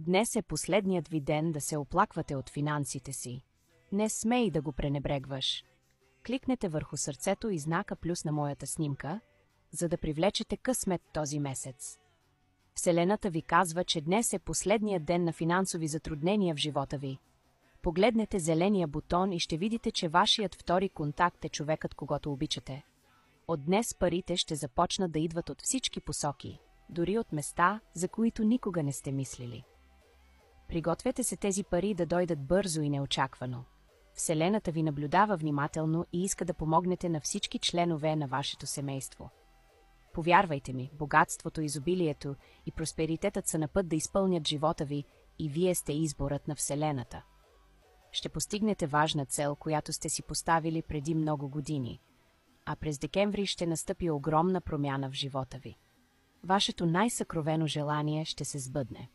Днес е последният ви ден да се оплаквате от финансите си. Не смей да го пренебрегваш. Кликнете върху сърцето и знака плюс на моята снимка, за да привлечете късмет този месец. Вселената ви казва, че днес е последният ден на финансови затруднения в живота ви. Погледнете зеления бутон и ще видите, че вашият втори контакт е човекът, когото обичате. От днес парите ще започнат да идват от всички посоки, дори от места, за които никога не сте мислили. Пригответе се тези пари да дойдат бързо и неочаквано. Вселената ви наблюдава внимателно и иска да помогнете на всички членове на вашето семейство. Повярвайте ми, богатството, изобилието и просперитетът са на път да изпълнят живота ви и вие сте изборът на Вселената. Ще постигнете важна цел, която сте си поставили преди много години, а през декември ще настъпи огромна промяна в живота ви. Вашето най-съкровено желание ще се сбъдне.